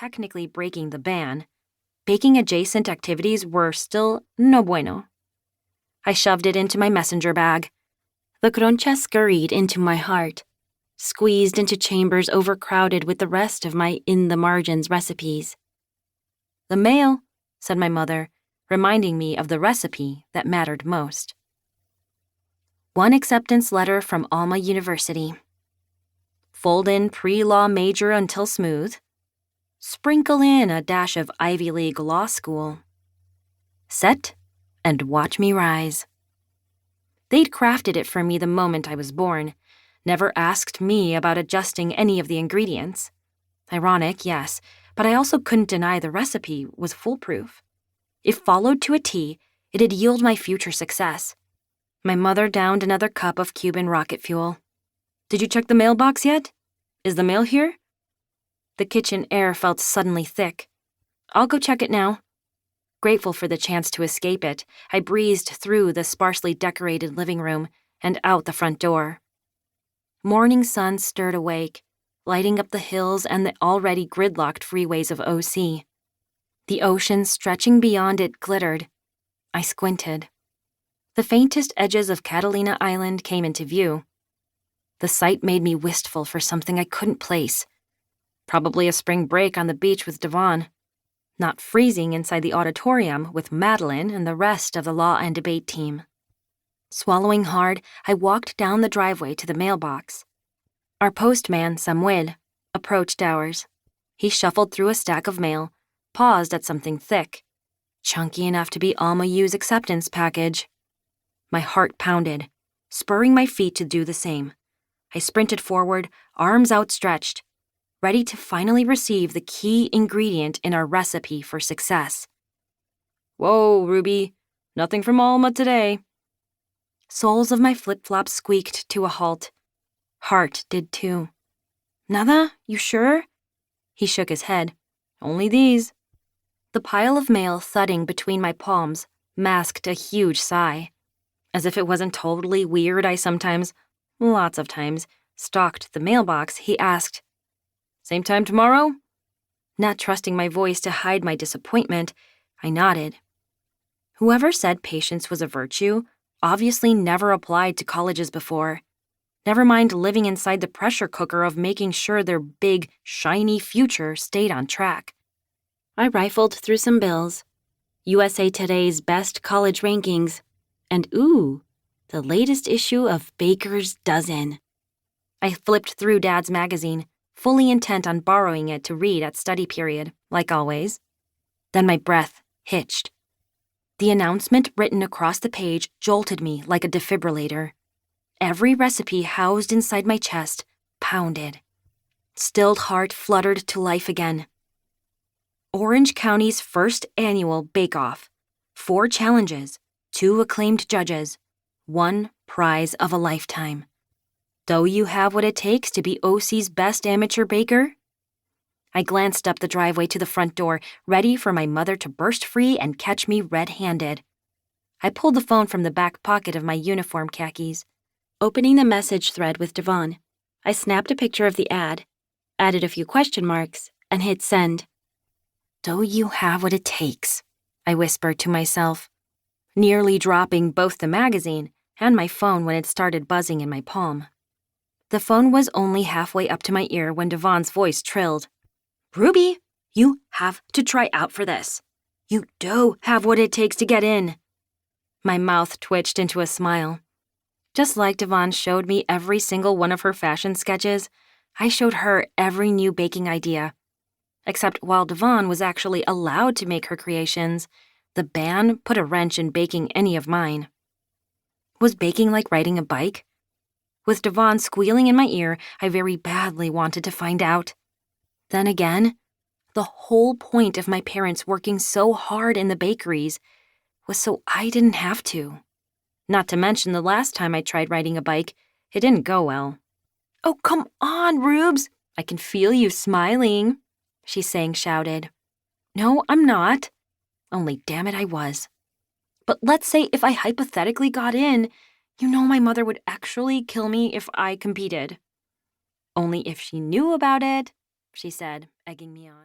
technically breaking the ban, baking-adjacent activities were still no bueno. I shoved it into my messenger bag. The concha scurried into my heart, squeezed into chambers overcrowded with the rest of my in-the-margins recipes. "The mail," said my mother, reminding me of the recipe that mattered most. One acceptance letter from Alma University. Fold in pre-law major until smooth. Sprinkle in a dash of Ivy League law school. Set and watch me rise. They'd crafted it for me the moment I was born, never asked me about adjusting any of the ingredients. Ironic, yes, but I also couldn't deny the recipe was foolproof. If followed to a T, it'd yield my future success. My mother downed another cup of Cuban rocket fuel. "Did you check the mailbox yet? Is the mail here?" The kitchen air felt suddenly thick. "I'll go check it now." Grateful for the chance to escape it, I breezed through the sparsely decorated living room and out the front door. Morning sun stirred awake, lighting up the hills and the already gridlocked freeways of OC. The ocean stretching beyond it glittered. I squinted. The faintest edges of Catalina Island came into view. The sight made me wistful for something I couldn't place. Probably a spring break on the beach with Devon. Not freezing inside the auditorium with Madeline and the rest of the law and debate team. Swallowing hard, I walked down the driveway to the mailbox. Our postman, Samuel, approached ours. He shuffled through a stack of mail, paused at something thick, chunky enough to be Alma U's acceptance package. My heart pounded, spurring my feet to do the same. I sprinted forward, arms outstretched, ready to finally receive the key ingredient in our recipe for success. "Whoa, Ruby, nothing from Alma today." Soles of my flip-flops squeaked to a halt. Heart did too. "Nada? You sure?" He shook his head. "Only these." The pile of mail thudding between my palms masked a huge sigh. As if it wasn't totally weird, I sometimes, lots of times, stalked the mailbox, he asked, "Same time tomorrow?" Not trusting my voice to hide my disappointment, I nodded. Whoever said patience was a virtue obviously never applied to colleges before. Never mind living inside the pressure cooker of making sure their big, shiny future stayed on track. I rifled through some bills, USA Today's best college rankings, and ooh, the latest issue of Baker's Dozen. I flipped through Dad's magazine, fully intent on borrowing it to read at study period, like always. Then my breath hitched. The announcement written across the page jolted me like a defibrillator. Every recipe housed inside my chest pounded. Stilled heart fluttered to life again. Orange County's first annual bake-off. 4 challenges, 2 acclaimed judges, 1 prize of a lifetime. Do you have what it takes to be OC's best amateur baker? I glanced up the driveway to the front door, ready for my mother to burst free and catch me red-handed. I pulled the phone from the back pocket of my uniform khakis. Opening the message thread with Devon, I snapped a picture of the ad, added a few question marks, and hit send. "Do you have what it takes?" I whispered to myself, nearly dropping both the magazine and my phone when it started buzzing in my palm. The phone was only halfway up to my ear when Devon's voice trilled. "Ruby, you have to try out for this. You do have what it takes to get in." My mouth twitched into a smile. Just like Devon showed me every single one of her fashion sketches, I showed her every new baking idea. Except while Devon was actually allowed to make her creations, the ban put a wrench in baking any of mine. Was baking like riding a bike? With Devon squealing in my ear, I very badly wanted to find out. Then again, the whole point of my parents working so hard in the bakeries was so I didn't have to. Not to mention the last time I tried riding a bike, it didn't go well. "Oh, come on, Rubes! I can feel you smiling," she shouted. "No, I'm not." Only damn it, I was. But let's say if I hypothetically got in, you know my mother would actually kill me if I competed. "Only if she knew about it," she said, egging me on.